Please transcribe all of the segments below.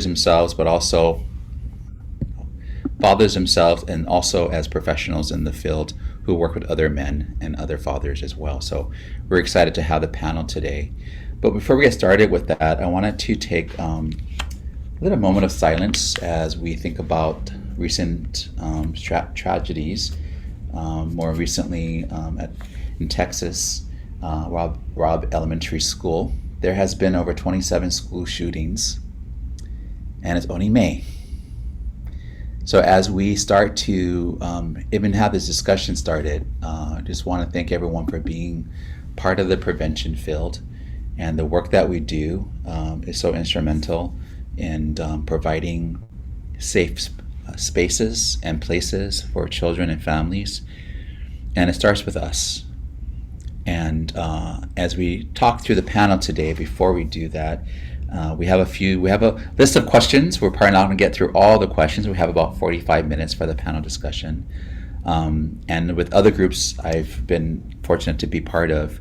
themselves, but also fathers themselves, and also as professionals in the field who work with other men and other fathers as well. So we're excited to have the panel today. But before we get started with that, I wanted to take a little moment of silence as we think about recent tragedies. More recently in Texas, Robb Elementary School, there has been over 27 school shootings, and it's only May. So as we start to even have this discussion started, I just want to thank everyone for being part of the prevention field, and the work that we do is so instrumental in providing safe spaces and places for children and families, and it starts with us. And as we talk through the panel today, before we do that, we have a list of questions. We're probably not going to get through all the questions. We have about 45 minutes for the panel discussion. And with other groups I've been fortunate to be part of,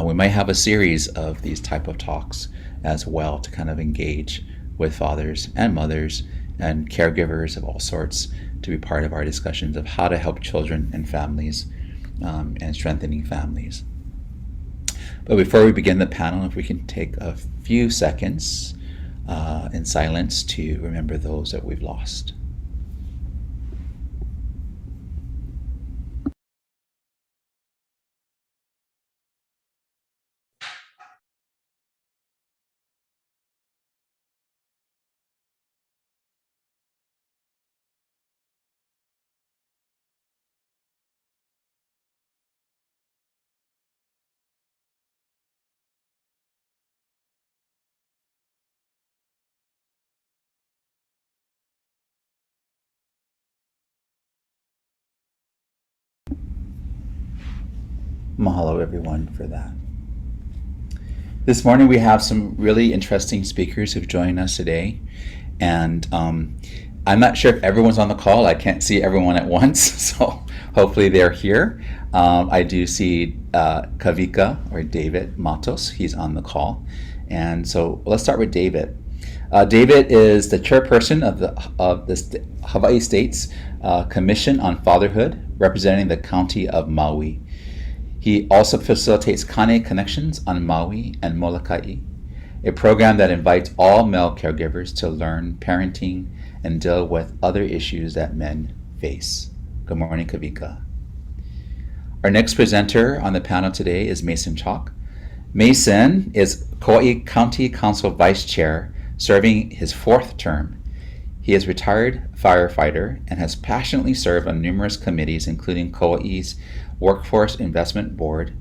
we might have a series of these type of talks as well to kind of engage with fathers and mothers and caregivers of all sorts to be part of our discussions of how to help children and families and strengthening families. But before we begin the panel, if we can take a few seconds in silence to remember those that we've lost. Mahalo, everyone, for that. This morning we have some really interesting speakers who've joined us today, and I'm not sure if everyone's on the call. I can't see everyone at once, so hopefully they're here. I do see Kawika, or David Mattos. He's on the call, and so let's start with David. David is the chairperson of the Hawaiʻi State's Commission on Fatherhood, representing the county of Maui. He also facilitates Kane Connections on Maui and Molokai, a program that invites all male caregivers to learn parenting and deal with other issues that men face. Good morning, Kawika. Our next presenter on the panel today is Mason Chock. Mason is Kauaʻi County Council Vice Chair, serving his 4th term. He is a retired firefighter and has passionately served on numerous committees, including Kauaʻi's Workforce Investment Board,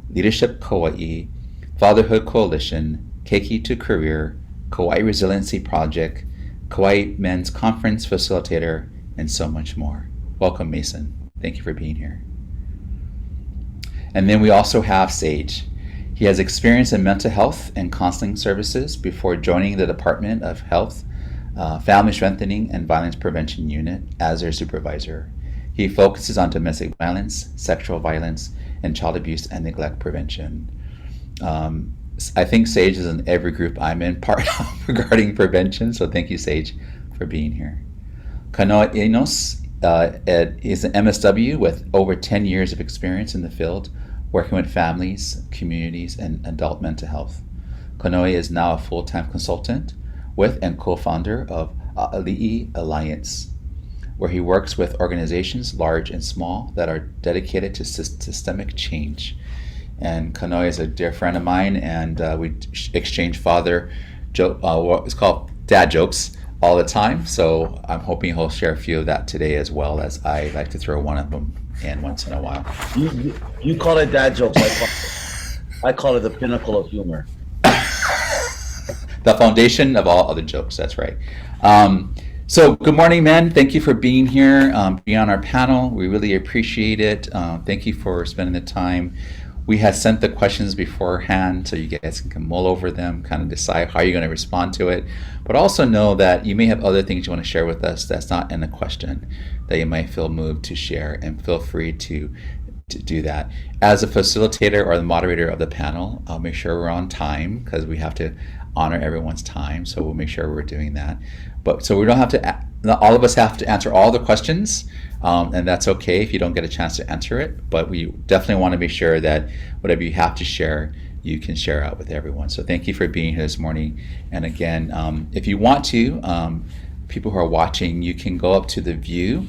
Leadership Kauaʻi, Fatherhood Coalition, Keiki to Career, Kauaʻi Resiliency Project, Kauaʻi Men's Conference Facilitator, and so much more. Welcome, Mason. Thank you for being here. And then we also have Sage. He has experience in mental health and counseling services before joining the Department of Health, Family Strengthening and Violence Prevention Unit as their supervisor. He focuses on domestic violence, sexual violence, and child abuse and neglect prevention. I think Sage is in every group I'm in part of regarding prevention, so thank you, Sage, for being here. Kanoe Enos is an MSW with over 10 years of experience in the field, working with families, communities, and adult mental health. Kanoe is now a full-time consultant with and co-founder of ʻAʻaliʻi Alliance, where he works with organizations large and small that are dedicated to systemic change. And Kanoe is a dear friend of mine, and we exchange what is called dad jokes all the time. So I'm hoping he'll share a few of that today, as well as I like to throw one of them in once in a while. You call it dad jokes. I call it the pinnacle of humor. The foundation of all other jokes. That's right. So good morning, men. Thank you for being here, being on our panel. We really appreciate it. Thank you for spending the time. We had sent the questions beforehand so you guys can mull over them, kind of decide how you're going to respond to it. But also know that you may have other things you want to share with us that's not in the question that you might feel moved to share, and feel free to do that. As a facilitator or the moderator of the panel, I'll make sure we're on time because we have to honor everyone's time, so we'll make sure we're doing that. But so we don't have to, not all of us have to answer all the questions, and that's okay if you don't get a chance to answer it. But we definitely want to be sure that whatever you have to share, you can share out with everyone. So thank you for being here this morning. And again, if you want to, people who are watching, you can go up to the view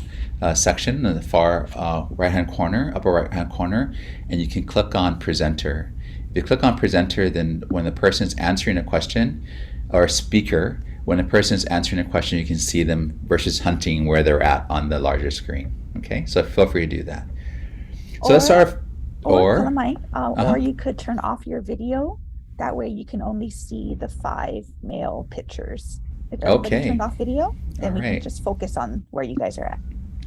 section in the far right-hand corner, upper right-hand corner, and you can click on presenter. If you click on presenter, then when the person's answering a question, or speaker, when a person's answering a question, you can see them versus hunting where they're at on the larger screen. Okay, so feel free to do that. So let's start. Or you could turn off your video. That way you can only see the 5 male pictures. If everybody turned off video, then we can just focus on where you guys are at.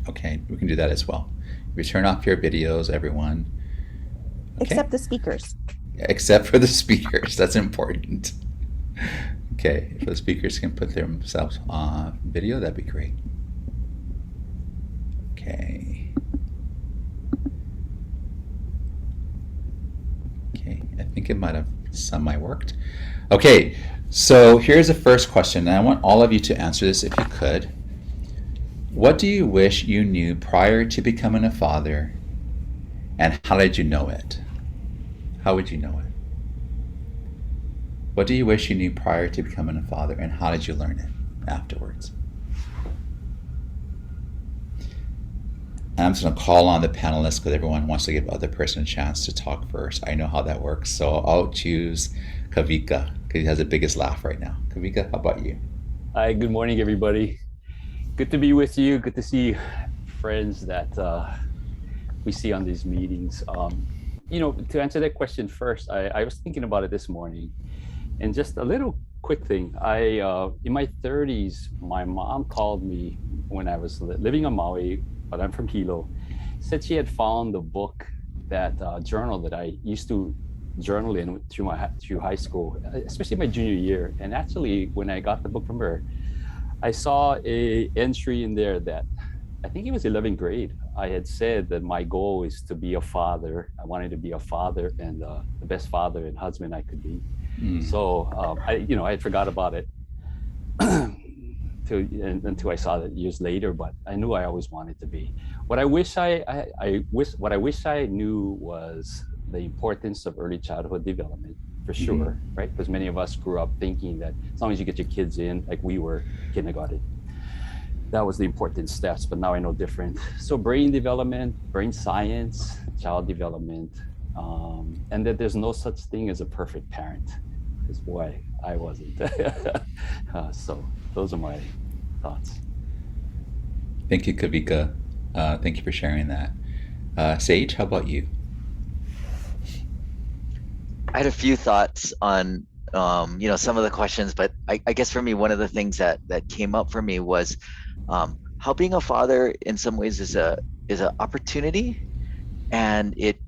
Okay, we can do that as well. We turn off your videos, everyone. Okay. Except the speakers. Except for the speakers. That's important. Okay, if the speakers can put themselves on video, that'd be great. Okay. Okay, I think it might have semi-worked. Okay, so here's the first question, and I want all of you to answer this if you could. What do you wish you knew prior to becoming a father, and how did you know it? How would you know it? What do you wish you knew prior to becoming a father, and how did you learn it afterwards? And I'm just going to call on the panelists because everyone wants to give the other person a chance to talk first. I know how that works, so I'll choose Kawika because he has the biggest laugh right now. Kawika, how about you? Hi, good morning, everybody. Good to be with you. Good to see friends that we see on these meetings. To answer that question first, I was thinking about it this morning. And just a little quick thing. In my 30s, my mom called me when I was living on Maui, but I'm from Hilo. Said she had found the book, that journal that I used to journal in through high school, especially my junior year. And actually, when I got the book from her, I saw a entry in there that I think it was 11th grade. I had said that my goal is to be a father. I wanted to be a father and the best father and husband I could be. So I had forgot about it until I saw it years later. But I knew I always wanted to be. What I wish I knew was the importance of early childhood development, for sure, right? Because many of us grew up thinking that as long as you get your kids in, like we were, kindergarten, that was the important steps. But now I know different. So brain development, brain science, child development, and that there's no such thing as a perfect parent. Is why I wasn't. So those are my thoughts. Thank you, Kawika. Thank you for sharing that. Sage, how about you? I had a few thoughts on some of the questions, but I guess for me, one of the things that came up for me was how being a father in some ways is an opportunity, and it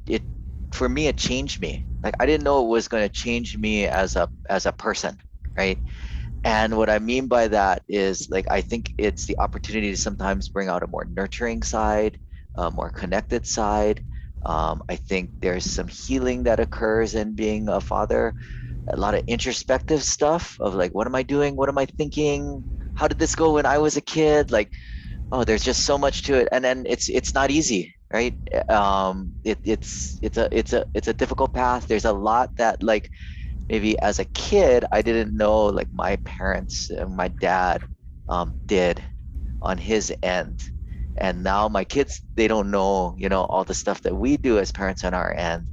for me it changed me. Like I didn't know it was going to change me as a person, right? And what I mean by that is, like, I think it's the opportunity to sometimes bring out a more nurturing side, a more connected side. I think there's some healing that occurs in being a father, a lot of introspective stuff of like, what am I doing? What am I thinking? How did this go when I was a kid? Like, oh, there's just so much to it. And then it's not easy, right? It's a difficult path. There's a lot that, like, maybe as a kid, I didn't know, like my parents and my dad did on his end. And now my kids, they don't know, all the stuff that we do as parents on our end.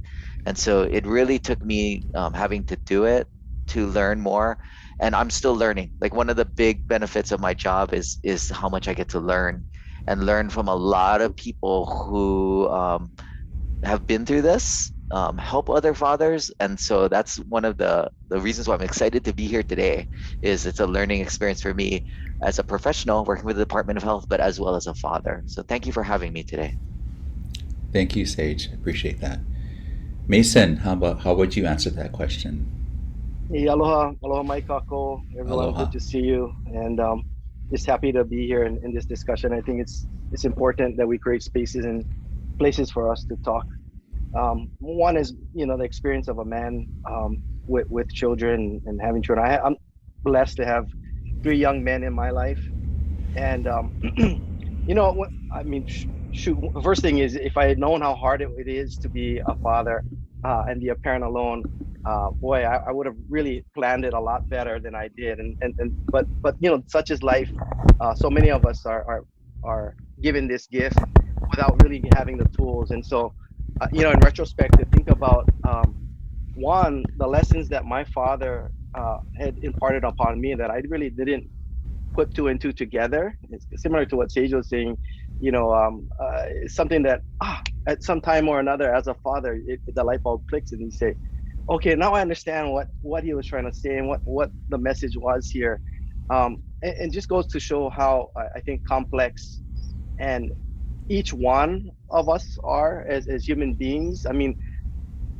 And so it really took me having to do it to learn more. And I'm still learning. Like one of the big benefits of my job is how much I get to learn from a lot of people who have been through this, help other fathers. And so that's one of the reasons why I'm excited to be here today. Is it's a learning experience for me as a professional working with the Department of Health, but as well as a father. So thank you for having me today. Thank you, Sage. Appreciate that. Mason, how would you answer that question? Hey, aloha mai kako, everyone. Aloha. Good to see you, and just happy to be here in this discussion. I think it's important that we create spaces and places for us to talk. One is, the experience of a man with children and having children. I'm blessed to have 3 young men in my life, and you know what I mean. Shoot, the first thing is, if I had known how hard it is to be a father and be a parent alone, boy, I would have really planned it a lot better than I did. But you know, such is life. So many of us are given this gift without really having the tools. And so, you know, in retrospect, to think about one, the lessons that my father had imparted upon me that I really didn't put 2 and 2 together. It's similar to what Sage was saying. You know, it's something that at some time or another, as a father, the light bulb clicks, and you say, "Okay, now I understand what he was trying to say and what the message was here." And just goes to show how I think complex and each one of us are as human beings. I mean,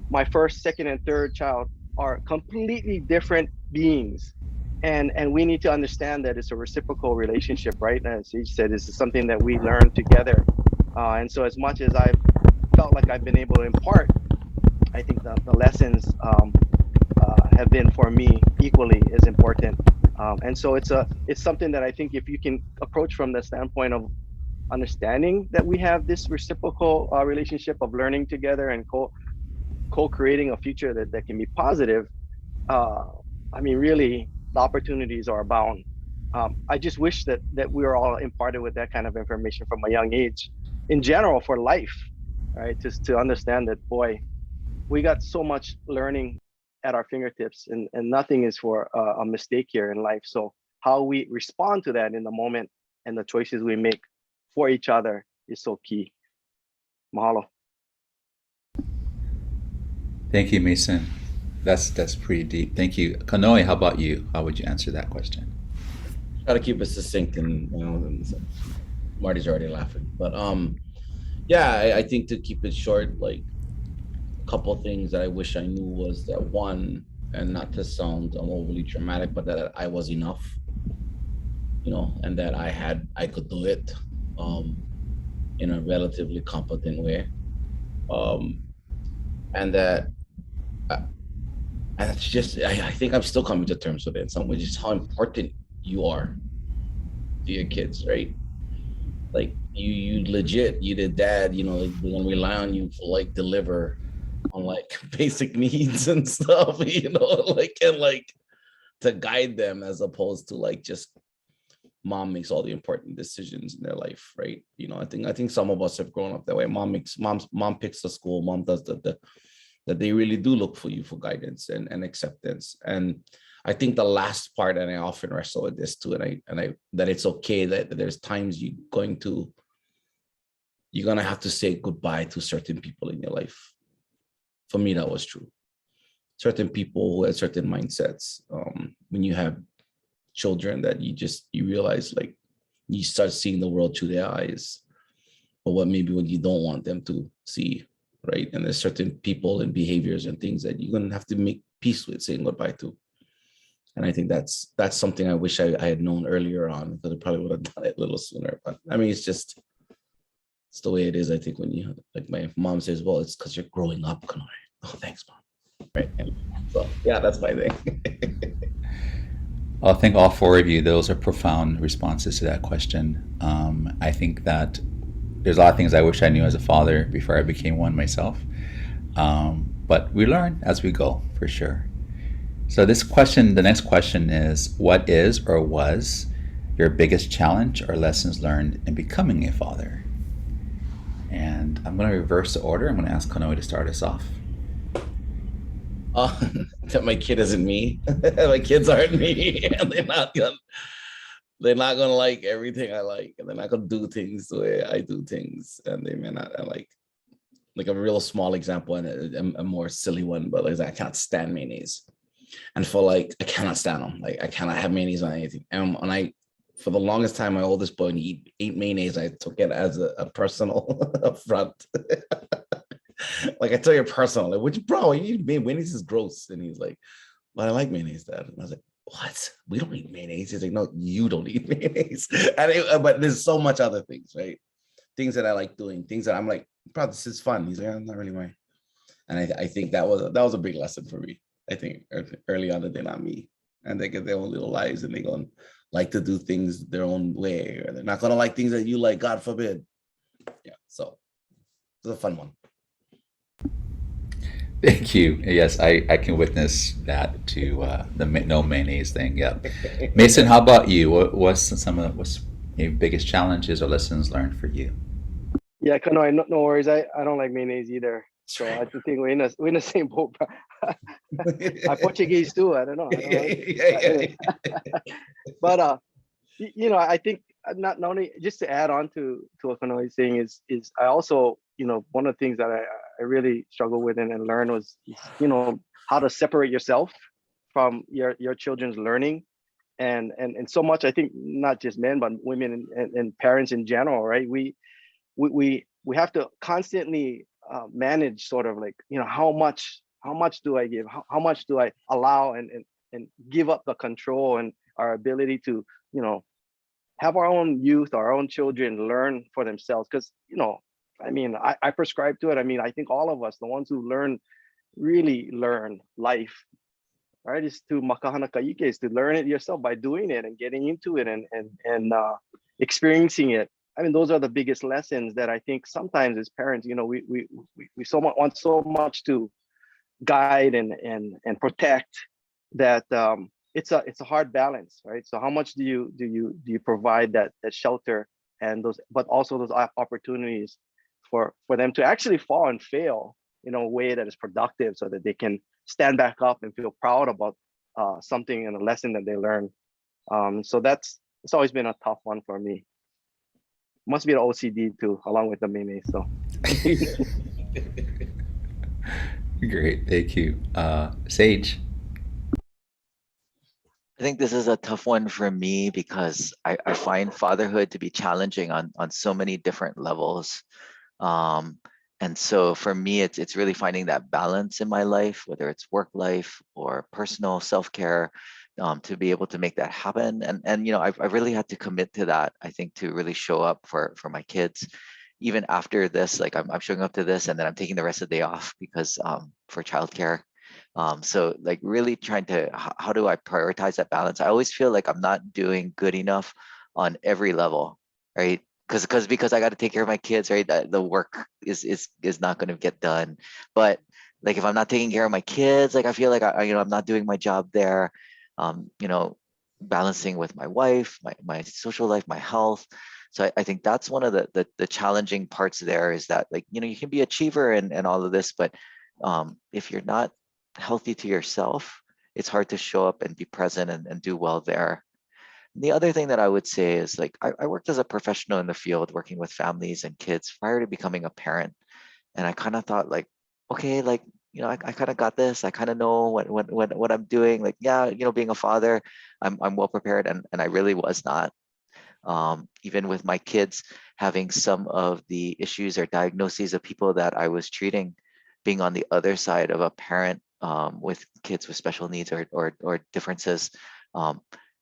my first, second, and third child are completely different beings. And we need to understand that it's a reciprocal relationship, right? And as he said, this is something that we learn together. And so as much as I've felt like I've been able to impart, I think the lessons have been for me equally as important. And so it's something that I think if you can approach from the standpoint of understanding that we have this reciprocal relationship of learning together and co-creating a future that can be positive, I mean, really, the opportunities are abound. I just wish that we were all imparted with that kind of information from a young age, in general, for life, right? Just to understand that, boy, we got so much learning at our fingertips, and nothing is for a mistake here in life. So how we respond to that in the moment and the choices we make for each other is so key. Mahalo. Thank you, Mason. That's pretty deep. Thank you. Kanoe, how about you? How would you answer that question? Try to keep it succinct, and Marty's already laughing. But yeah, I think to keep it short, like a couple of things that I wish I knew was that, one, and not to sound overly dramatic, but that I was enough, you know, and that I could do it in a relatively competent way, and that. And it's just, I think I'm still coming to terms with it in some ways, just how important you are to your kids, right? Like you legit, you the dad, you know, like, we're gonna rely on you for like deliver on like basic needs and stuff, you know, like, and like to guide them, as opposed to like just mom makes all the important decisions in their life, right? You know, I think some of us have grown up that way. Mom picks the school, mom does that they really do look for you for guidance and acceptance. And I think the last part, and I often wrestle with this too, and I that it's okay that there's times you're gonna have to say goodbye to certain people in your life. For me, that was true. Certain people who had certain mindsets. When you have children, that you realize, like, you start seeing the world through their eyes, or what you don't want them to see. Right. And there's certain people and behaviors and things that you're going to have to make peace with saying goodbye to. And I think that's something I wish I had known earlier on, because I probably would have done it a little sooner. But I mean, it's the way it is. I think when you, like my mom says, well, it's because you're growing up, Kanoe. Oh, thanks, Mom. Right. And so, yeah, that's my thing. I think all 4 of you, those are profound responses to that question. I think that there's a lot of things I wish I knew as a father before I became one myself. But we learn as we go, for sure. So the next question is, what is or was your biggest challenge or lessons learned in becoming a father? And I'm going to reverse the order. I'm going to ask Kanoe to start us off. That my kid isn't me. My kids aren't me. And they're not gonna like everything I like, and they're not gonna do things the way I do things, and they may not like a real small example and a more silly one, but like, I can't stand mayonnaise, and I cannot stand them. Like, I cannot have mayonnaise on anything. And for the longest time, my oldest boy, when he ate mayonnaise, I took it as a personal affront. Like, I took it personal. Like, bro, mayonnaise is gross. And he's like, but I like mayonnaise, Dad. And I was like, what? We don't eat mayonnaise. He's like, no, you don't eat mayonnaise. But there's so much other things, right? Things that I like doing, things that I'm like, bro, this is fun. He's like, I'm not really mine. And I think that was a big lesson for me. I think early on that they're not me, and they get their own little lives, and they're going to like to do things their own way, or they're not going to like things that you like, God forbid. Yeah, so it's a fun one. Thank you. Yes, I can witness that to the no mayonnaise thing. Yeah, Mason, how about you? What's some of what's your biggest challenges or lessons learned for you? Yeah, Kanoe, no worries. I don't like mayonnaise either. So I think we're in the same boat. I Portuguese too. I don't know. But you know, I think not only just to add on to what Kanoe is saying is I also, you know, one of the things that I really struggled with and learned was, you know, how to separate yourself from your children's learning. And so much, I think not just men, but women and parents in general, right? We have to constantly manage sort of like, you know, how much do I give? How much do I allow and give up the control and our ability to, you know, have our own youth, our own children learn for themselves. Because, you know, I mean, I prescribe to it. I mean, I think all of us, the ones who really learn life, right, is to makahana kaike, is to learn it yourself by doing it and getting into it and experiencing it. I mean, those are the biggest lessons that I think sometimes as parents, you know, we so much want so much to guide and protect that it's a hard balance, right? So how much do you provide that shelter and those, but also those opportunities for them to actually fall and fail in a way that is productive, so that they can stand back up and feel proud about something and a lesson that they learn. So it's always been a tough one for me. Must be the OCD too, along with the mayonnaise. So Great, thank you. Sage. I think this is a tough one for me because I find fatherhood to be challenging on so many different levels. And so for me, it's really finding that balance in my life, whether it's work life or personal self-care, to be able to make that happen. And you know, I really had to commit to that, I think, to really show up for my kids. Even after this, like I'm showing up to this, and then I'm taking the rest of the day off because for childcare. So like really trying to, how do I prioritize that balance? I always feel like I'm not doing good enough on every level, right? Because I got to take care of my kids, right? The work is not going to get done. But like if I'm not taking care of my kids, like I feel like I'm not doing my job there. You know, balancing with my wife, my social life, my health. So I think that's one of the challenging parts there, is that, like, you know, you can be achiever and all of this, but if you're not healthy to yourself, it's hard to show up and be present and do well there. The other thing that I would say is, like, I worked as a professional in the field working with families and kids prior to becoming a parent. And I kind of thought, like, okay, like, you know, I kind of got this. I kind of know what I'm doing. Like, yeah, you know, being a father, I'm well prepared. And I really was not. Even with my kids having some of the issues or diagnoses of people that I was treating, being on the other side of a parent with kids with special needs or differences,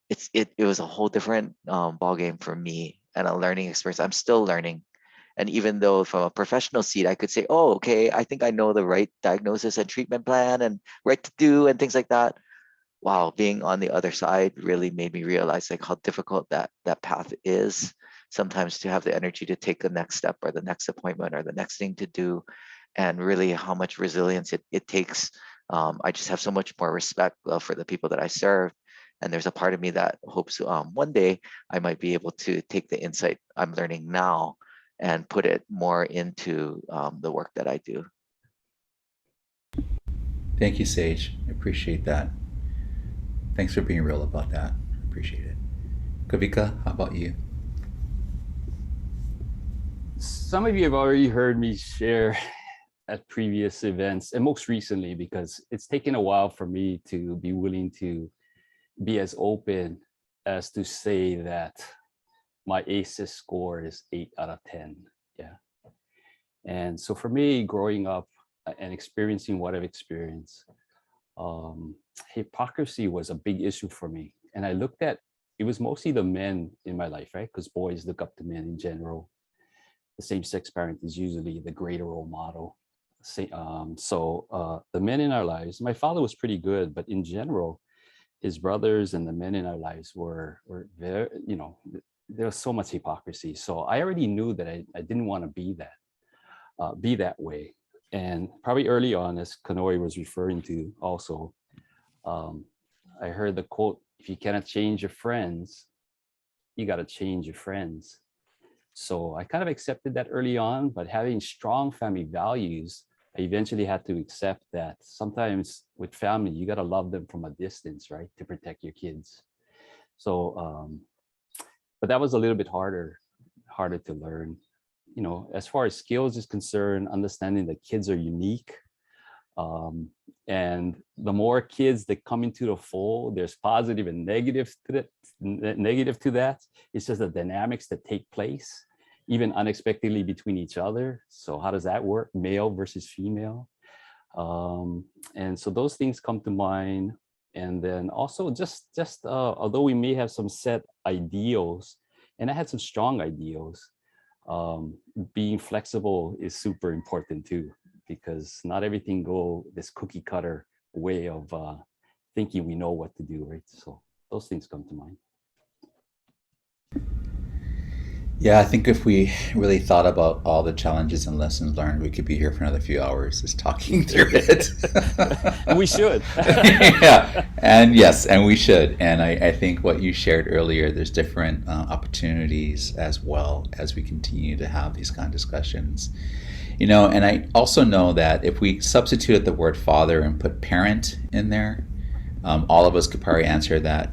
it was a whole different ball game for me, and a learning experience. I'm still learning. And even though from a professional seat, I could say, oh, okay, I think I know the right diagnosis and treatment plan and right to do and things like that. Wow, being on the other side really made me realize, like, how difficult that path is sometimes, to have the energy to take the next step or the next appointment or the next thing to do, and really how much resilience it takes. I just have so much more respect for the people that I serve. And there's a part of me that hopes one day I might be able to take the insight I'm learning now and put it more into the work that I do. Thank you, Sage. I appreciate that. Thanks for being real about that. Appreciate it. Kawika, how about you? Some of you have already heard me share at previous events, and most recently, because it's taken a while for me to be willing to be as open as to say that my ACEs score is 8 out of 10. Yeah. And so for me, growing up and experiencing what I've experienced, hypocrisy was a big issue for me. And I looked at, it was mostly the men in my life, right? Because boys look up to men in general. The same-sex parent is usually the greater role model. the men in our lives, my father was pretty good, but in general, his brothers and the men in our lives were very, there was so much hypocrisy. So I already knew that I didn't want to be that way. And probably early on, as Kanoe was referring to also, I heard the quote, if you cannot change your friends, you got to change your friends. So I kind of accepted that early on, but having strong family values, I eventually had to accept that sometimes with family, you got to love them from a distance, right? To protect your kids. So, but that was a little bit harder to learn. As far as skills is concerned, understanding that kids are unique. And the more kids that come into the fold, there's positive and negative to that. It's just the dynamics that take place, even unexpectedly between each other. So how does that work? Male versus female. And so those things come to mind. And then also just although we may have some set ideals, and I had some strong ideals, being flexible is super important too, because not everything go this cookie cutter way of thinking we know what to do, right? So those things come to mind. Yeah, I think if we really thought about all the challenges and lessons learned, we could be here for another few hours just talking through it. We should. Yeah, and yes, and we should. And I think what you shared earlier, there's different opportunities as well as we continue to have these kind of discussions. And I also know that if we substituted the word father and put parent in there, all of us could probably answer that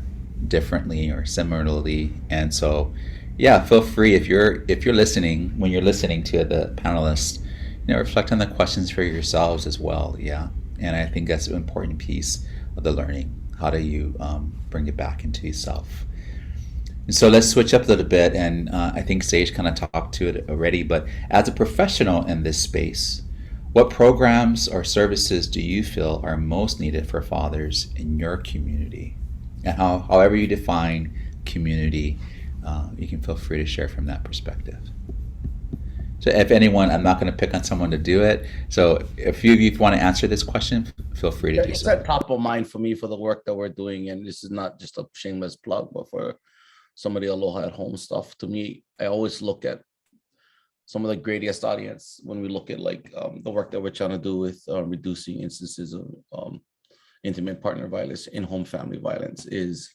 differently or similarly. And so, yeah, feel free if you're listening, when you're listening to the panelists, reflect on the questions for yourselves as well. Yeah, and I think that's an important piece of the learning. How do you bring it back into yourself? And so let's switch up a little bit, and I think Sage kind of talked to it already, but as a professional in this space, what programs or services do you feel are most needed for fathers in your community? And however you define community, you can feel free to share from that perspective. So if anyone, I'm not going to pick on someone to do it. So if you want to answer this question, feel free to do it's so. at top of mind for me for the work that we're doing. And this is not just a shameless plug, but for some of the Aloha at Home stuff. To me, I always look at some of the greatest audience when we look at the work that we're trying to do with reducing instances of intimate partner violence, in-home family violence is,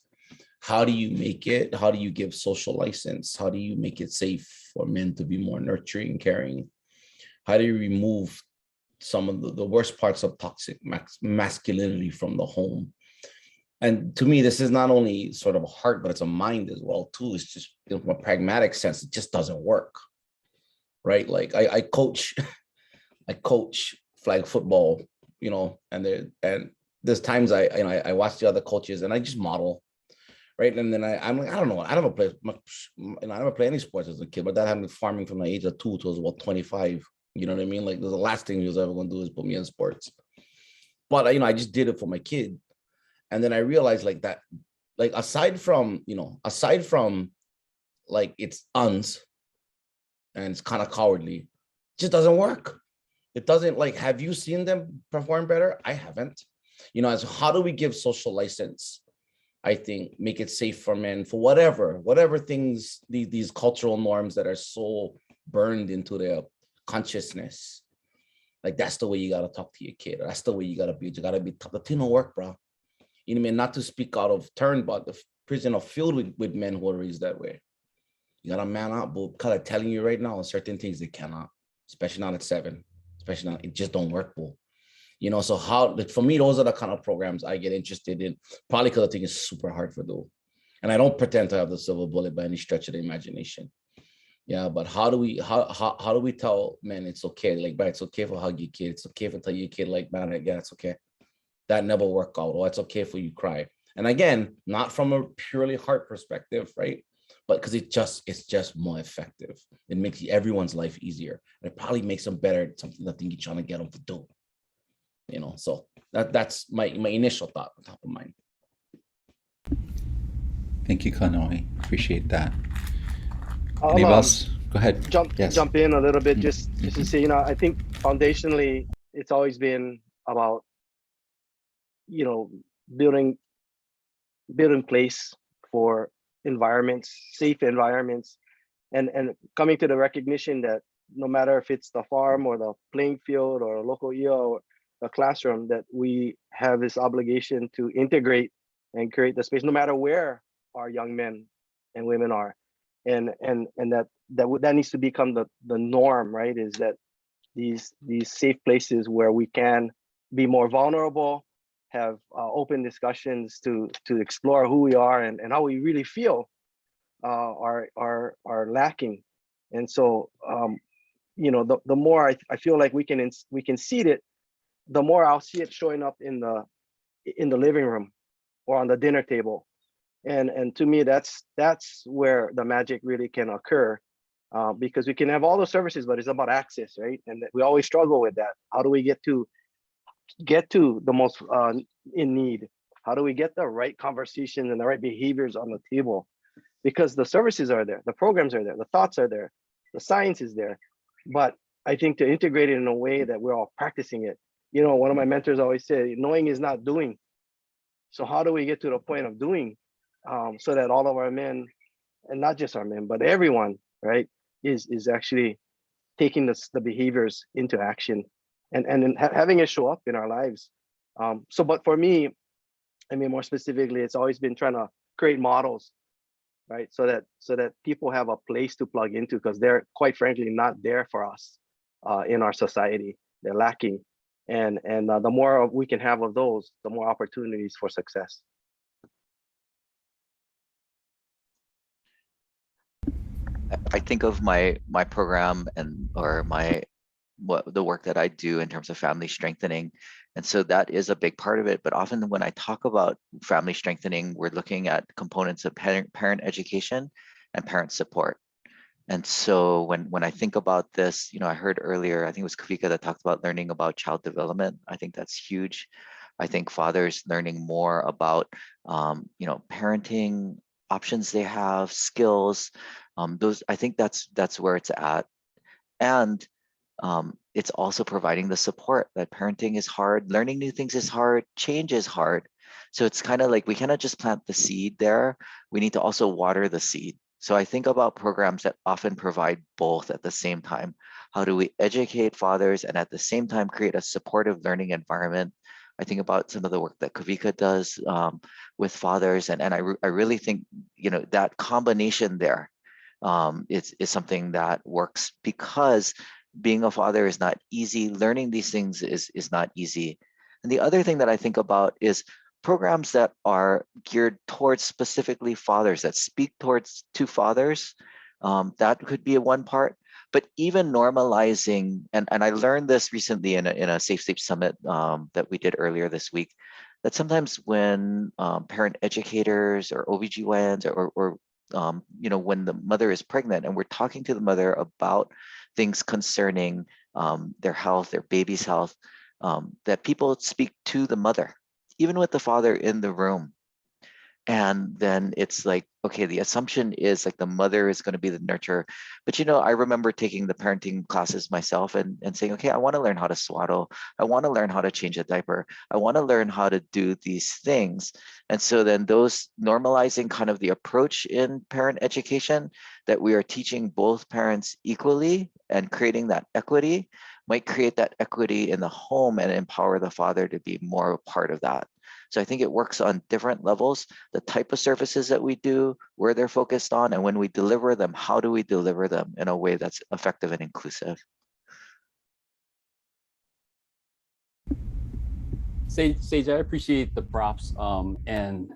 how do you give social license? How do you make it safe for men to be more nurturing, caring? How do you remove some of the worst parts of toxic masculinity from the home? And to me, this is not only sort of a heart, but it's a mind as well too. It's just, from a pragmatic sense, it just doesn't work, right? Like I coach flag football, and there's times I watch the other coaches and I just model. Right. And then I'm like, I don't know. I never played much, I never played any sports as a kid, but that happened farming from the age of 2 to about 25. You know what I mean? Like, the last thing he was ever going to do is put me in sports. But, I just did it for my kid. And then I realized that, aside from it's uns and it's kind of cowardly, it just doesn't work. It doesn't, have you seen them perform better? I haven't. As how do we give social license? I think make it safe for men for whatever things, these cultural norms that are so burned into their consciousness. That's the way you got to talk to your kid. Or that's the way you got to be. You got to be tough. The thing don't work, bro. Not to speak out of turn, but the prison are filled with men who are raised that way. You got to man up, but kind of telling you right now, certain things they cannot, especially not at 7, especially not, it just don't work, bro. So how, for me, those are the kind of programs I get interested in, probably because I think it's super hard to do. And I don't pretend to have the silver bullet by any stretch of the imagination. Yeah, but how do we tell men it's okay? But it's okay for hug your kid. It's okay for tell your kid, man, yeah, it's okay. That never worked out. Or it's okay for you cry. And again, not from a purely heart perspective, right? But because it's just more effective. It makes everyone's life easier. And it probably makes them better at something that you're trying to get them to do. So that's my initial thought on top of mind. Thank you, Kanoe. Appreciate that. Anybody else? Go ahead. Jump in a little bit, just to say, I think foundationally, it's always been about, building place for environments, safe environments, and coming to the recognition that no matter if it's the farm or the playing field or a local IA or a classroom, that we have this obligation to integrate and create the space, no matter where our young men and women are, and that needs to become the norm, right? Is that these safe places where we can be more vulnerable, have open discussions to explore who we are and how we really feel are lacking. And so the more I feel like we can seed it, the more I'll see it showing up in the living room or on the dinner table. And to me, that's where the magic really can occur, because we can have all the services, but it's about access, right? And we always struggle with that. How do we get to the most in need? How do we get the right conversation and the right behaviors on the table? Because the services are there, the programs are there, the thoughts are there, the science is there. But I think to integrate it in a way that we're all practicing it. One of my mentors always said, knowing is not doing. So how do we get to the point of doing, so that all of our men, and not just our men, but everyone, right, is actually taking the behaviors into action and having it show up in our lives. But for me, I mean, more specifically, it's always been trying to create models, right? So that people have a place to plug into, because they're quite frankly not there for us in our society. They're lacking. And the more we can have of those, the more opportunities for success. I think of my program or the work that I do in terms of family strengthening. And so that is a big part of it. But often when I talk about family strengthening, we're looking at components of parent education and parent support. And so when I think about this, I heard earlier, I think it was Kawika that talked about learning about child development. I think that's huge. I think fathers learning more about, parenting options they have, skills, those, I think that's where it's at. And it's also providing the support that parenting is hard, learning new things is hard, change is hard. So it's kind of like we cannot just plant the seed there. We need to also water the seed. So I think about programs that often provide both at the same time. How do we educate fathers and at the same time create a supportive learning environment? I think about some of the work that Kawika does with fathers, and I really think that combination there is something that works, because being a father is not easy. Learning these things is not easy. And the other thing that I think about is programs that are geared towards specifically fathers, that speak to fathers. That could be one part. But even normalizing, and I learned this recently in a Safe Sleep Summit that we did earlier this week, that sometimes when parent educators or OBGYNs or when the mother is pregnant and we're talking to the mother about things concerning their health, their baby's health, that people speak to the mother, even with the father in the room. And then it's like, okay, the assumption is like the mother is going to be the nurturer. But I remember taking the parenting classes myself and saying, okay, I want to learn how to swaddle. I want to learn how to change a diaper. I want to learn how to do these things. And so then those normalizing kind of the approach in parent education, that we are teaching both parents equally and creating that equity, might create that equity in the home and empower the father to be more a part of that. So I think it works on different levels, the type of services that we do, where they're focused on, and when we deliver them, how do we deliver them in a way that's effective and inclusive? Sage, I appreciate the props. And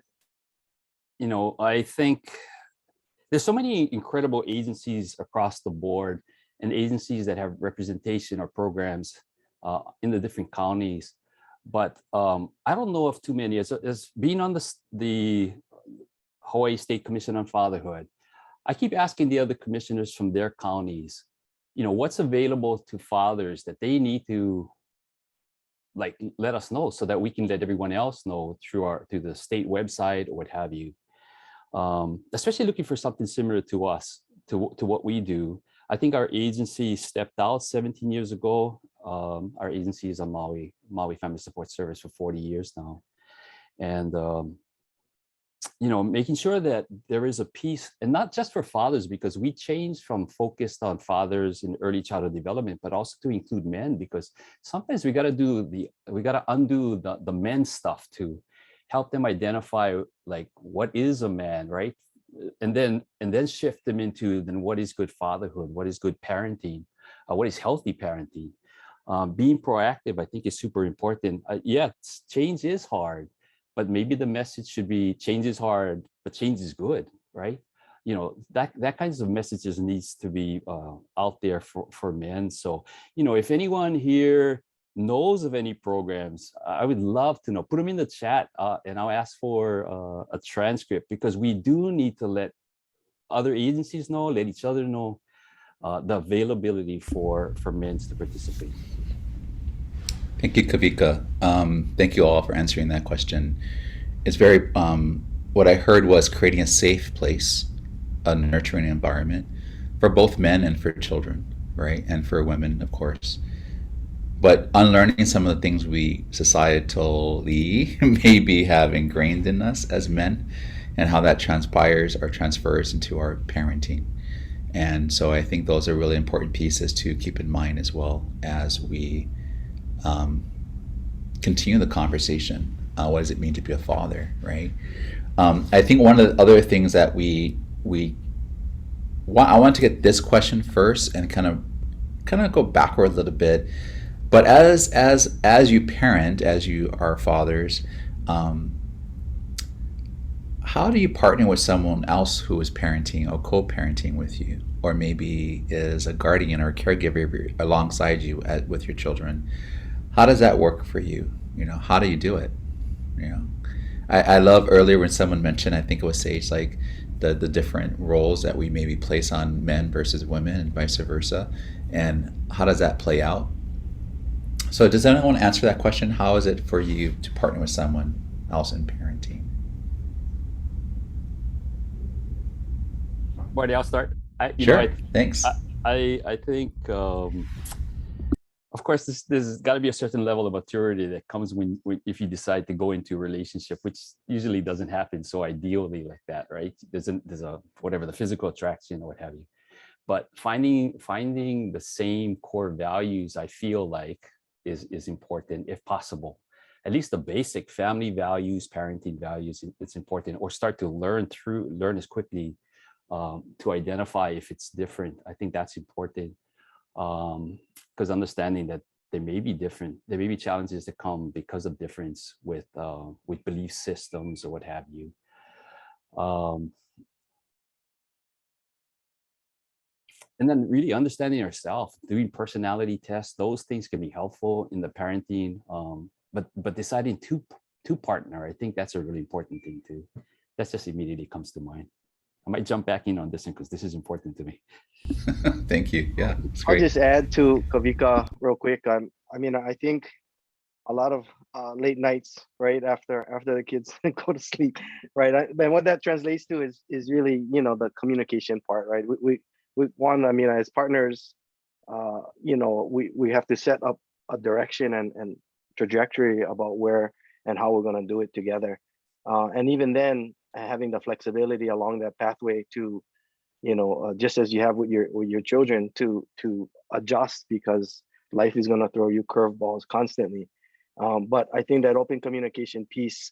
I think there's so many incredible agencies across the board, and agencies that have representation or programs in the different counties. But I don't know of too many. As being on the Hawaii State Commission on Fatherhood, I keep asking the other commissioners from their counties, what's available to fathers that they need to let us know, so that we can let everyone else know through the state website or what have you. Especially looking for something similar to us, to what we do. I think our agency stepped out 17 years ago Our agency is a Maui Family Support Service for 40 years now. And, making sure that there is a piece, and not just for fathers, because we changed from focused on fathers in early childhood development, but also to include men, because sometimes we got to undo the men stuff to help them identify like what is a man, right? And then shift them into then what is good fatherhood, what is good parenting, what is healthy parenting. Being proactive, I think, is super important. Change is hard, but maybe the message should be change is hard, but change is good, right? That kinds of messages needs to be out there for men. So, if anyone here knows of any programs, I would love to know. Put them in the chat, and I'll ask for a transcript, because we do need to let other agencies know, let each other know the availability for men to participate. Thank you, Kawika. Thank you all for answering that question. It's very, what I heard was creating a safe place, a nurturing environment for both men and for children, right? And for women, of course. But unlearning some of the things we societally maybe have ingrained in us as men, and how that transpires or transfers into our parenting. And so I think those are really important pieces to keep in mind as well as we continue the conversation. What does it mean to be a father, right? I think one of the other things that I want to get this question first and kind of go backward a little bit. But as you parent, as you are fathers, how do you partner with someone else who is parenting or co-parenting with you, or maybe is a guardian or a caregiver alongside you with your children? How does that work for you? How do you do it? I love earlier when someone mentioned, I think it was Sage, like the different roles that we maybe place on men versus women and vice versa, and how does that play out? So does anyone want to answer that question? How is it for you to partner with someone else in parenting? Marty, I'll start. Sure. Thanks. I think, of course, there's got to be a certain level of maturity that comes when if you decide to go into a relationship, which usually doesn't happen so ideally like that, right? There's a whatever, the physical attraction or what have you. But finding the same core values, I feel like, is important if possible. At least the basic family values, parenting values, it's important. Or start to learn as quickly to identify if it's different. I think that's important, because understanding that there may be challenges that come because of difference with belief systems or what have you. And then really understanding yourself, doing personality tests, those things can be helpful in the parenting. But deciding to partner, I think that's a really important thing too. That's just immediately comes to mind. I might jump back in on this one because this is important to me. Thank you. Yeah, it's great. I'll just add to Kawika real quick. I think a lot of late nights, right after the kids go to sleep, right? And what that translates to is really, the communication part, right? We want, as partners, we have to set up a direction and trajectory about where and how we're going to do it together, and even then having the flexibility along that pathway to, just as you have with your children, to adjust, because life is going to throw you curveballs constantly. But I think that open communication piece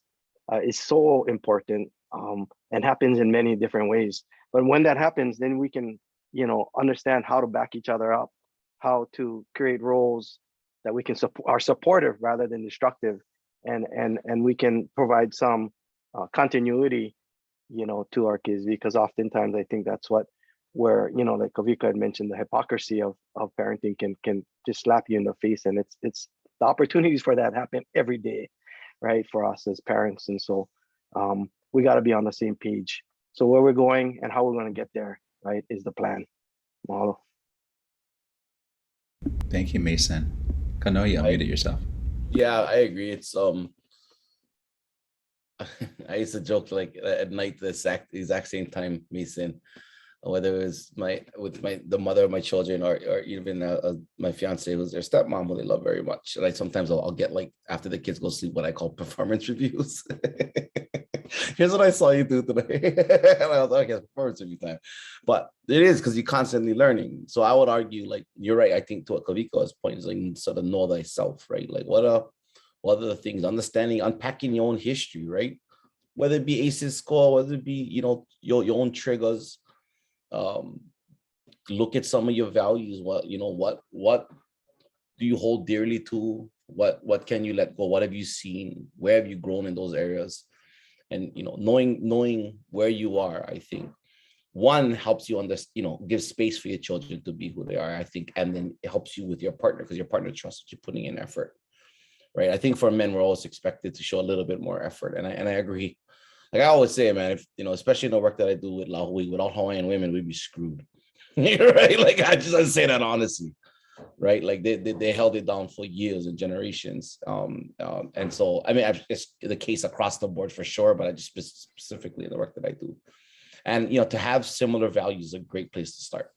is so important, and happens in many different ways. But when that happens, then we can, understand how to back each other up, how to create roles that we can are supportive rather than destructive, and we can provide some continuity, to our kids, because oftentimes I think that's where like Kawika had mentioned, the hypocrisy of parenting can just slap you in the face, and it's the opportunities for that happen every day, right, for us as parents. And so we got to be on the same page. So where we're going and how we're going to get there, right, is the plan. Model. Thank you, Mason. Kanoe, you unmuted yourself. Yeah, I agree. It's I used to joke like at night the exact same time, Mason. whether it's the mother of my children, or even my fiance, who's their stepmom, who they love very much. And sometimes I'll get, like, after the kids go to sleep, what I call performance reviews. Here's what I saw you do today. And I was like, okay, performance review time. But it is, because you're constantly learning. So I would argue, like, you're right. I think to what Kawika's point is, like, sort of know thyself, right? Like, what are the things, understanding, unpacking your own history, right? Whether it be ACEs score, whether it be, your own triggers. Look at some of your values. What do you hold dearly to? What can you let go? What have you seen? Where have you grown in those areas? And knowing where you are, I think one helps you give space for your children to be who they are, I think, and then it helps you with your partner, because your partner trusts that you're putting in effort, right? I think for men, we're always expected to show a little bit more effort, and I agree. Like I always say, man, if especially in the work that I do with Lahui, without Hawaiian women, we'd be screwed. Right? Like I say that honestly, right? Like they held it down for years and generations. And so I mean, it's the case across the board for sure, but I just specifically in the work that I do. And to have similar values is a great place to start,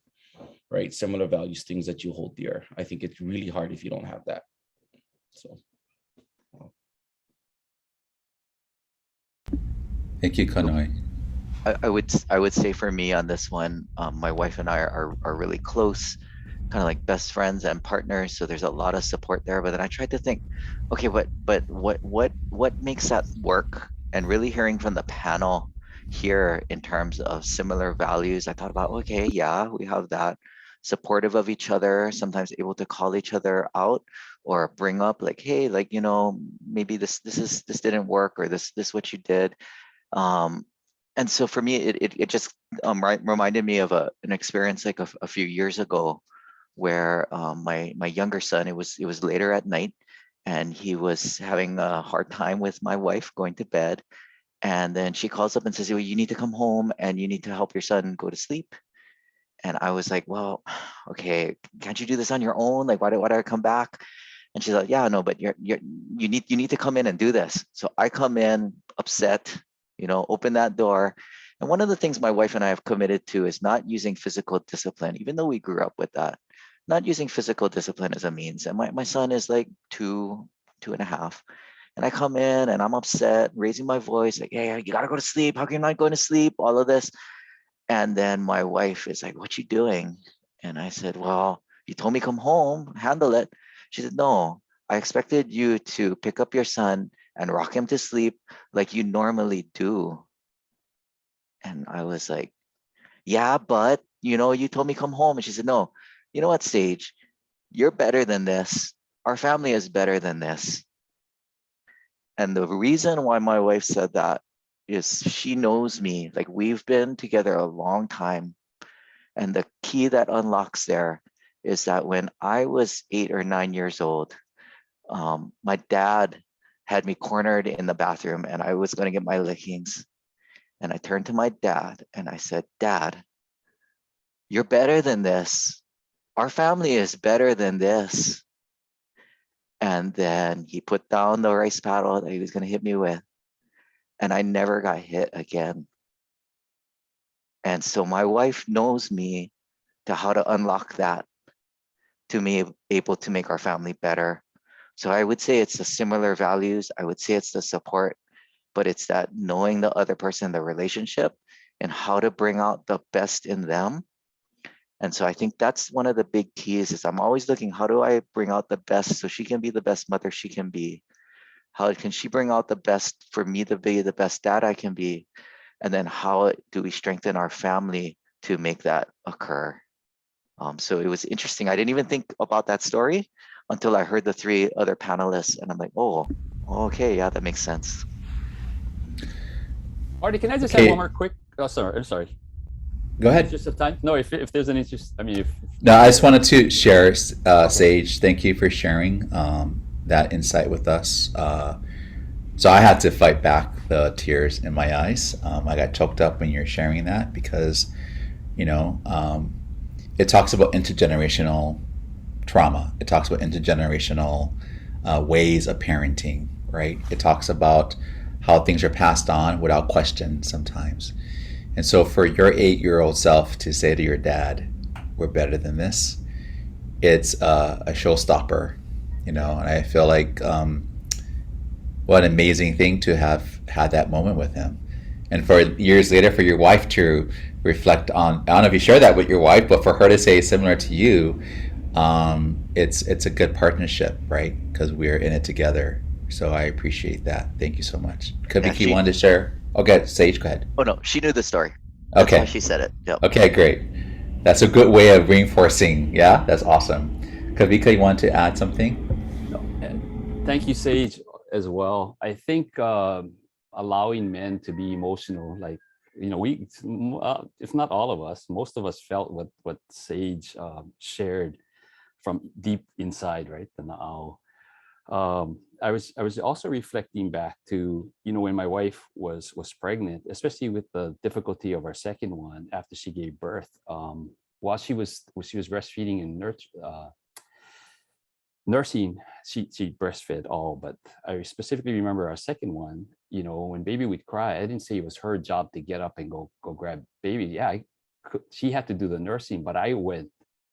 right? Similar values, things that you hold dear. I think it's really hard if you don't have that. So. Thank you, Kanoe. I would say for me on this one, my wife and I are really close, kind of like best friends and partners. So there's a lot of support there. But then I tried to think, okay, what makes that work? And really hearing from the panel here in terms of similar values, I thought about, okay, yeah, we have that, supportive of each other, sometimes able to call each other out or bring up like, hey, like, maybe this didn't work, or this what you did. And so for me, it just reminded me of an experience like a few years ago, where my younger son, it was later at night, and he was having a hard time with my wife going to bed, and then she calls up and says, well, you need to come home and you need to help your son go to sleep. And I was like, well, okay, can't you do this on your own? Like, why do I come back? And she's like, yeah, no, but you need to come in and do this. So I come in upset, open that door. And one of the things my wife and I have committed to is not using physical discipline, even though we grew up with that, not using physical discipline as a means. And my son is like 2.5. And I come in and I'm upset, raising my voice, like, hey, you gotta go to sleep. How come you're not going to sleep? All of this. And then my wife is like, what you doing? And I said, well, you told me come home, handle it. She said, no, I expected you to pick up your son and rock him to sleep like you normally do. And I was like, yeah, but you told me come home. And she said, no, you know what, Sage, you're better than this. Our family is better than this. And the reason why my wife said that is she knows me. Like, we've been together a long time. And the key that unlocks there is that when I was 8 or 9 years old, my dad had me cornered in the bathroom and I was going to get my lickings. And I turned to my dad and I said, Dad, you're better than this. Our family is better than this. And then he put down the rice paddle that he was going to hit me with. And I never got hit again. And so my wife knows me to how to unlock that, to me able to make our family better. So I would say it's the similar values. I would say it's the support, but it's that knowing the other person, the relationship, and how to bring out the best in them. And so I think that's one of the big keys is I'm always looking, how do I bring out the best so she can be the best mother she can be? How can she bring out the best for me to be the best dad I can be? And then how do we strengthen our family to make that occur? So it was interesting. I didn't even think about that story until I heard the 3 other panelists, and I'm like, oh, okay, yeah, that makes sense. Artie, can I just have one more quick? Oh, sorry, I'm sorry. Go ahead. Just of time. No, if there's an interest, I mean, if no, I just wanted to share, Sage. Thank you for sharing that insight with us. So I had to fight back the tears in my eyes. I got choked up when you're sharing that because, it talks about intergenerational trauma. It talks about intergenerational ways of parenting, right? It talks about how things are passed on without question sometimes. And so for your 8-year-old self to say to your dad, we're better than this, it's a showstopper, and I feel like what an amazing thing to have had that moment with him. And for years later, for your wife to reflect on, I don't know if you share that with your wife, but for her to say similar to you, it's a good partnership, right? Because we're in it together. So I appreciate that. Thank you so much. Kawika, wanted to share? Okay, Sage, go ahead. Oh no, she knew the story. That's Okay. why she said it. Yep. Okay, great. That's a good way of reinforcing. Yeah, that's awesome. Kawika, you want to add something? No, and thank you, Sage, as well. I think allowing men to be emotional, like, we, if not all of us, most of us felt what Sage shared from deep inside, right? The na'au. I was also reflecting back to, when my wife was pregnant, especially with the difficulty of our second one after she gave birth. While she was breastfeeding and nursing, she breastfed all, but I specifically remember our second one, when baby would cry, I didn't say it was her job to get up and go grab baby. Yeah, she had to do the nursing, but I went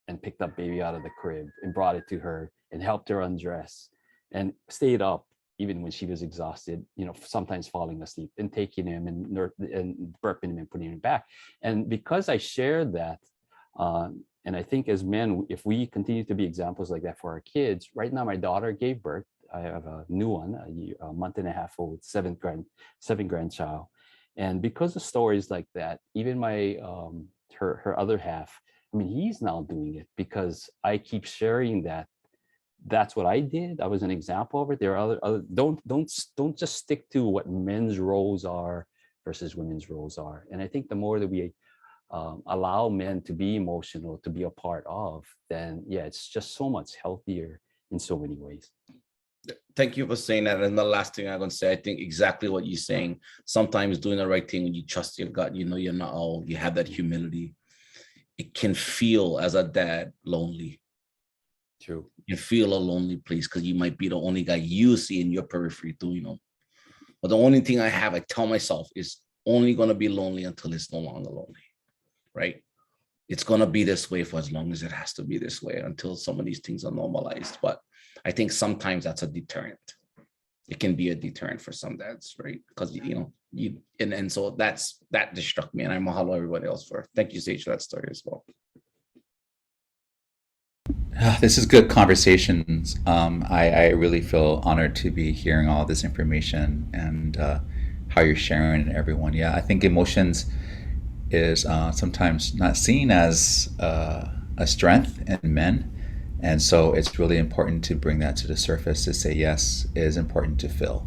and picked up baby out of the crib and brought it to her and helped her undress and stayed up even when she was exhausted, sometimes falling asleep, and taking him and burping him and putting him back. And because I shared that, and I think as men, if we continue to be examples like that for our kids, right now my daughter gave birth. I have a new one, a month and a half old, seventh grandchild. And because of stories like that, even my her other half, he's now doing it because I keep sharing that. That's what I did. I was an example of it. There are other don't just stick to what men's roles are versus women's roles are. And I think the more that we allow men to be emotional, to be a part of, then it's just so much healthier in so many ways. Thank you for saying that. And the last thing I'm going to say, I think exactly what you're saying. Sometimes doing the right thing when you trust your gut, you're not all, you have that humility. It can feel as a dad lonely. True. You feel a lonely place because you might be the only guy you see in your periphery too, But the only thing I tell myself is only going to be lonely until it's no longer lonely, right? It's going to be this way for as long as it has to be this way until some of these things are normalized. But I think sometimes that's a deterrent. It can be a deterrent for some dads, right? Because, and so that just struck me, and I mahalo everybody else for. Thank you, Sage, for that story as well. This is good conversations. I really feel honored to be hearing all this information and how you're sharing it, everyone. Yeah, I think emotions is sometimes not seen as a strength in men. And so it's really important to bring that to the surface to say, yes, it is important to feel.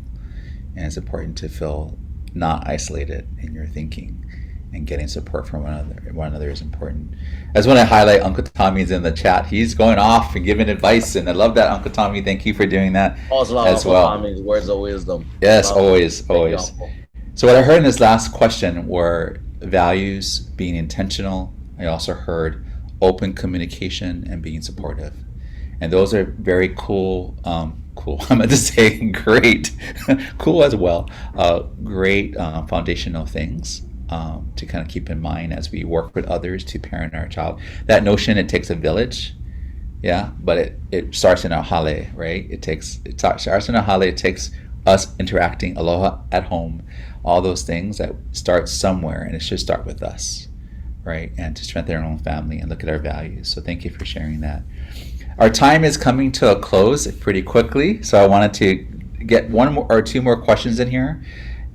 And it's important to feel not isolated in your thinking, and getting support from one another is important. I just want to highlight Uncle Tommy's in the chat. He's going off and giving advice, and I love that, Uncle Tommy. Thank you for doing that as well. Tommy's words of wisdom. Yes, always. So what I heard in this last question were values, being intentional. I also heard open communication and being supportive. And those are very cool. Cool. I'm going to say great. Cool as well. Great foundational things to kind of keep in mind as we work with others to parent our child. That notion, it takes a village. Yeah, but it starts in our hale, right? It starts in our hale. It takes us interacting, aloha at home, all those things that start somewhere, and it should start with us, right? And to strengthen our own family and look at our values. So thank you for sharing that. Our time is coming to a close pretty quickly, so I wanted to get one more or two more questions in here.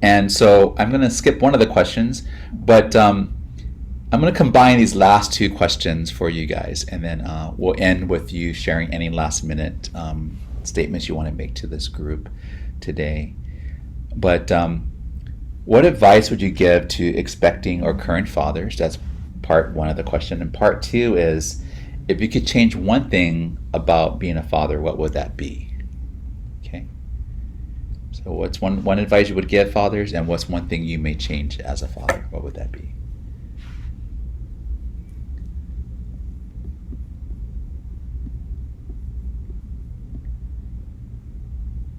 And so I'm going to skip one of the questions, but I'm going to combine these last two questions for you guys, and then we'll end with you sharing any last minute statements you want to make to this group today. But what advice would you give to expecting or current fathers? That's part one of the question. And part two is, if you could change one thing about being a father, what would that be? Okay. So what's one advice you would give fathers, and what's one thing you may change as a father? What would that be?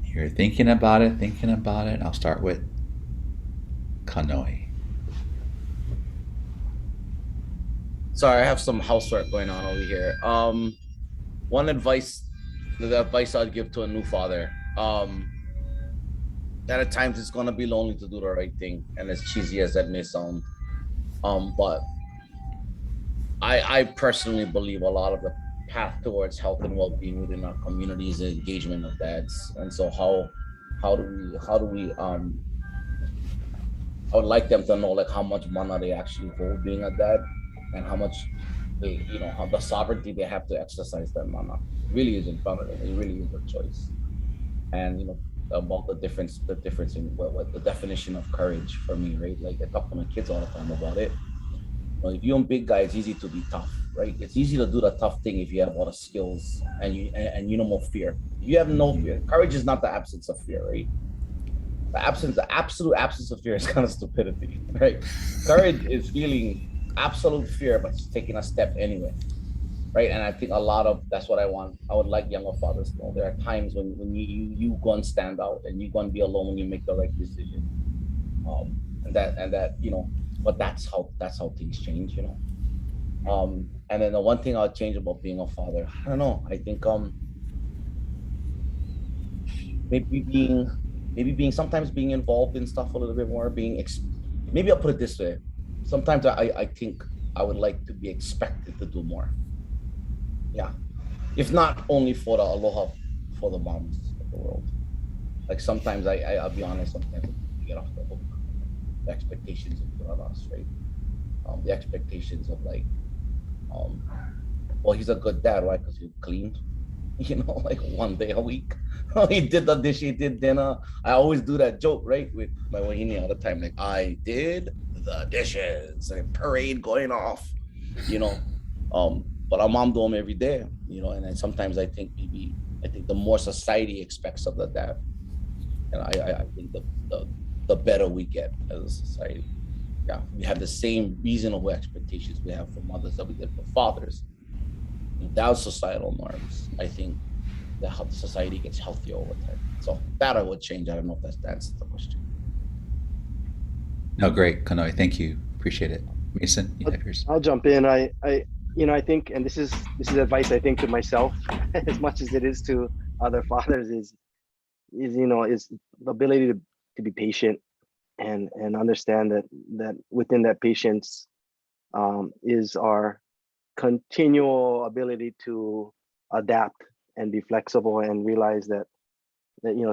You're thinking about it. I'll start with Kanoe. Sorry, I have some housework going on over here. One advice, the advice I'd give to a new father, that at times it's gonna be lonely to do the right thing, and as cheesy as that may sound, but I personally believe a lot of the path towards health and well-being within our community is the engagement of dads. And so how do we I would like them to know like how much money they actually hold being a dad, and how much they, you know, how the sovereignty they have to exercise that mana. It really is in front of them. It really is a choice. And you know, about the difference in what the definition of courage for me, right? Like I talk to my kids all the time about it. Well, if you're a big guy, it's easy to be tough, right? It's easy to do the tough thing if you have all the skills and you no more fear. If you have no fear, courage is not the absence of fear, right? The absolute absence of fear is kind of stupidity, right? Courage is feeling absolute fear, but just taking a step anyway, right? And I think a lot of that's what I want. I would like younger fathers to know. There are times when you go and stand out, and you go and be alone when you make the right decision, and that you know. But that's how things change, you know. And then the one thing I'll change about being a father, I don't know. I think maybe being sometimes being involved in stuff a little bit more, maybe I'll put it this way. Sometimes I think I would like to be expected to do more. Yeah. If not only for the aloha for the moms of the world. Like sometimes I'll be honest, sometimes I get off the hook. The expectations of put on us, right? The expectations of like, well, he's a good dad, right? Because he cleaned, you know, like one day a week. He did the dish, he did dinner. I always do that joke, right, with my wahine all the time. Like, I did the dishes, like parade going off, you know. But our mom do them every day, you know. And then sometimes I think the more society expects of the dad, and I think the better we get as a society. Yeah, we have the same reasonable expectations we have for mothers that we did for fathers. Without societal norms, I think the society gets healthier over time. So that I would change. I don't know if that answers the question. No, great, Kanoe. Thank you. Appreciate it. Mason, you have yours. I'll jump in. I I think, and this is advice I think to myself as much as it is to other fathers, is the ability to be patient and understand that within that patience is our continual ability to adapt and be flexible and realize that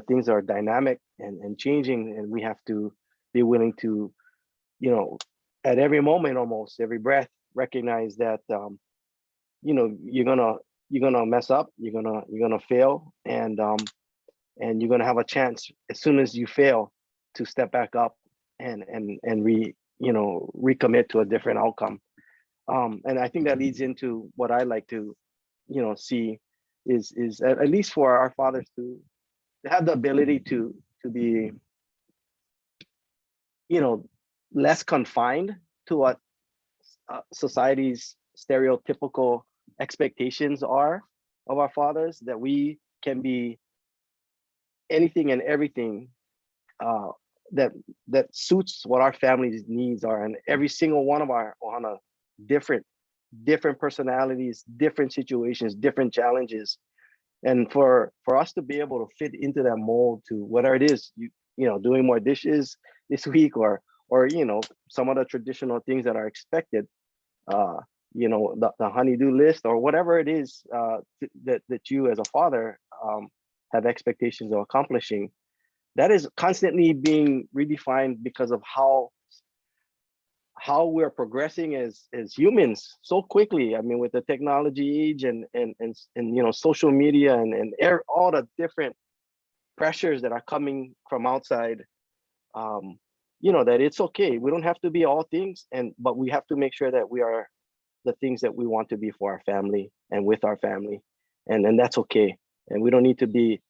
things are dynamic and changing, and we have to be willing to at every moment, almost every breath, recognize that you're gonna mess up, you're gonna fail, and you're gonna have a chance as soon as you fail to step back up and recommit to a different outcome. And I think that leads into what I like to see is at least for our fathers to have the ability to be less confined to what society's stereotypical expectations are of our fathers, that we can be anything and everything that suits what our family's needs are, and every single one of our different personalities, different situations, different challenges, and for us to be able to fit into that mold to whatever it is, doing more dishes this week, or some of the traditional things that are expected, the honey-do list, or whatever it is that you as a father have expectations of accomplishing. That is constantly being redefined because of how we're progressing as humans so quickly. I mean, with the technology age and social media and all the different pressures that are coming from outside, that it's okay. We don't have to be all things, but we have to make sure that we are the things that we want to be for our family and with our family, and that's okay. And we don't need to be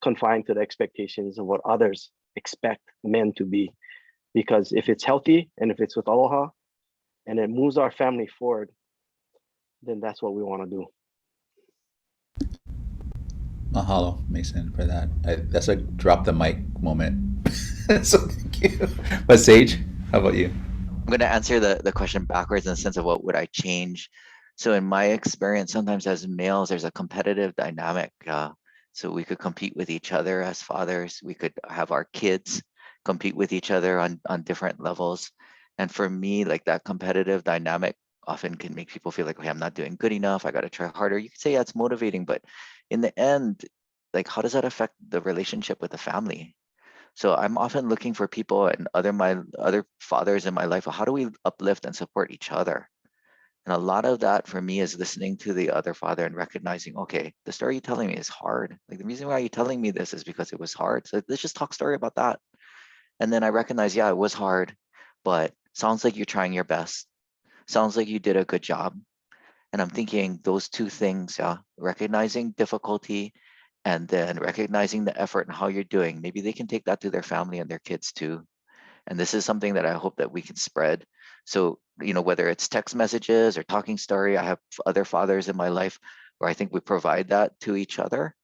confined to the expectations of what others expect men to be, because if it's healthy and if it's with aloha and it moves our family forward, then that's what we want to do. Mahalo, Mason, for that. That's a drop the mic moment. So thank you. But Sage, how about you? I'm going to answer the question backwards in the sense of what would I change. So in my experience, sometimes as males, there's a competitive dynamic. So we could compete with each other as fathers. We could have our kids compete with each other on different levels. And for me, like that competitive dynamic often can make people feel like, okay, I'm not doing good enough. I got to try harder. You could say, yeah, it's motivating, but in the end, like, how does that affect the relationship with the family? So I'm often looking for people and my other fathers in my life. How do we uplift and support each other? And a lot of that for me is listening to the other father and recognizing, okay, the story you're telling me is hard. Like the reason why you're telling me this is because it was hard. So let's just talk story about that. And then I recognize, yeah, it was hard, but sounds like you're trying your best. Sounds like you did a good job. And I'm thinking those two things, yeah, recognizing difficulty and then recognizing the effort and how you're doing. Maybe they can take that to their family and their kids too. And this is something that I hope that we can spread. So, whether it's text messages or talking story, I have other fathers in my life where I think we provide that to each other.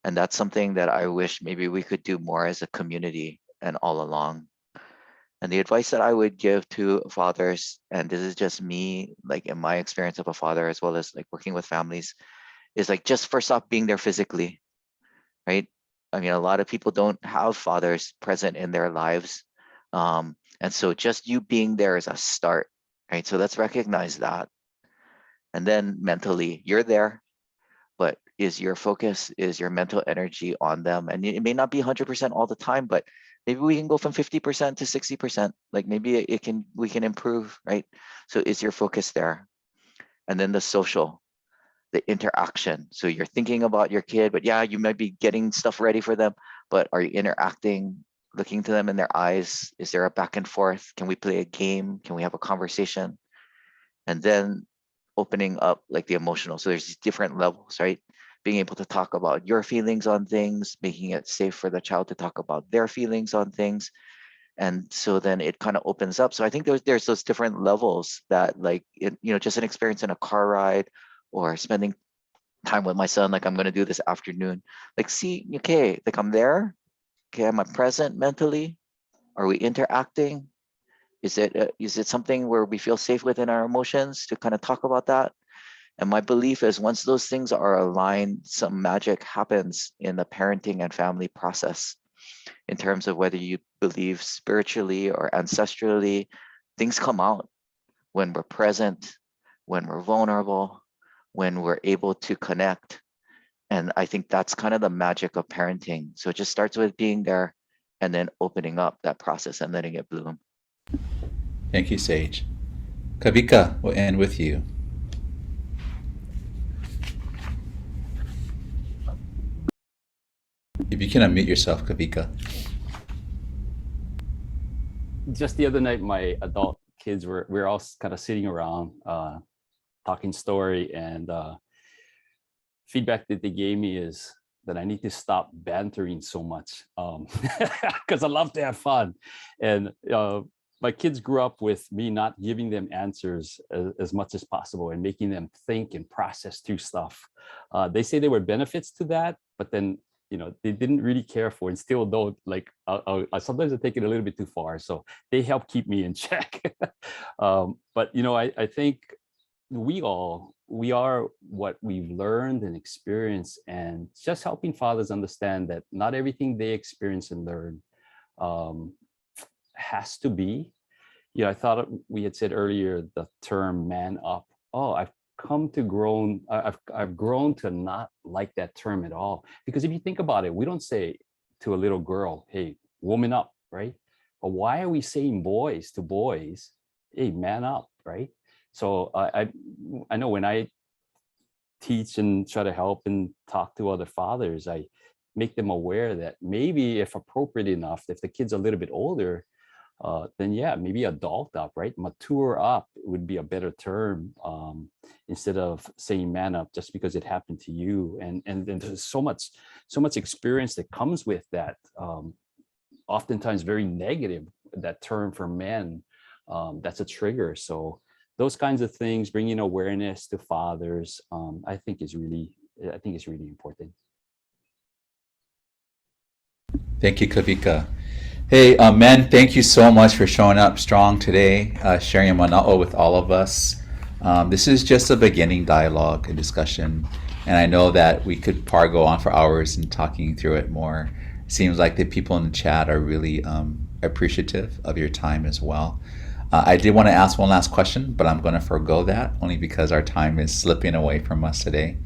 And that's something that I wish maybe we could do more as a community and all along. And the advice that I would give to fathers, and this is just me, like in my experience of a father, as well as like working with families, is like just first off being there physically, right? I mean, a lot of people don't have fathers present in their lives. And so just you being there is a start, right? So let's recognize that. And then mentally, you're there, but is your focus, is your mental energy on them? And it may not be 100% all the time, but maybe we can go from 50% to 60%. Like maybe we can improve, right? So is your focus there? And then the social, the interaction. So you're thinking about your kid, but yeah, you might be getting stuff ready for them, but are you interacting, looking to them in their eyes? Is there a back and forth? Can we play a game? Can we have a conversation? And then opening up like the emotional. So there's these different levels, right? Being able to talk about your feelings on things, making it safe for the child to talk about their feelings on things. And so then it kind of opens up. So I think there's those different levels that like, just an experience in a car ride or spending time with my son, like I'm going to do this afternoon. Like, see, okay, like I'm there. Okay, am I present mentally? Are we interacting? Is it something where we feel safe within our emotions to kind of talk about that? And my belief is once those things are aligned, some magic happens in the parenting and family process in terms of whether you believe spiritually or ancestrally. Things come out when we're present, when we're vulnerable, when we're able to connect. And I think that's kind of the magic of parenting. So it just starts with being there and then opening up that process and letting it bloom. Thank you, Sage. Kawika, we'll end with you. If you can unmute yourself, Kawika. Just the other night, my adult kids we were all kind of sitting around talking story, and feedback that they gave me is that I need to stop bantering so much because I love to have fun. And my kids grew up with me not giving them answers as much as possible and making them think and process through stuff. They say there were benefits to that, but then they didn't really care for it and still don't. Like sometimes I take it a little bit too far, so they help keep me in check. But I think we are what we've learned and experienced, and just helping fathers understand that not everything they experience and learn has to be. I thought we had said earlier the term "man up." Oh, I've grown to not like that term at all, because if you think about it, we don't say to a little girl, "Hey, woman up," right? But why are we saying boys to boys, "Hey, man up," right? So I know when I teach and try to help and talk to other fathers, I make them aware that maybe if appropriate enough, if the kid's a little bit older, then yeah, maybe adult up, right? Mature up would be a better term, instead of saying man up just because it happened to you. And there's so much experience that comes with that, oftentimes very negative, that term for men, that's a trigger. So those kinds of things, bringing awareness to fathers, I think is really important. Thank you, Kawika. Hey, men, thank you so much for showing up strong today, sharing your mana'o with all of us. This is just a beginning dialogue and discussion, and I know that we could probably go on for hours and talking through it more. Seems like the people in the chat are really appreciative of your time as well. I did want to ask one last question, but I'm going to forego that only because our time is slipping away from us today.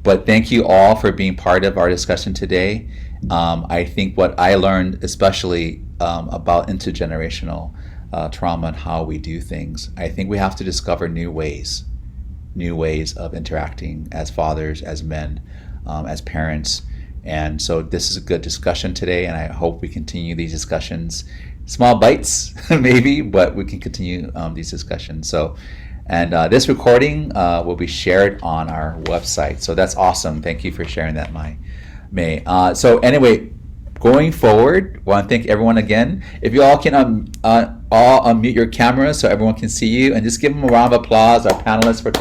But thank you all for being part of our discussion today. I think what I learned, especially about intergenerational trauma and how we do things, I think we have to discover new ways of interacting as fathers, as men, as parents. And so this is a good discussion today, and I hope we continue these discussions. Small bites, maybe, but we can continue these discussions. So, and this recording will be shared on our website. So that's awesome. Thank you for sharing that, May. So anyway, going forward, I want to thank everyone again. If you all can all unmute your cameras so everyone can see you, and just give them a round of applause, our panelists for today.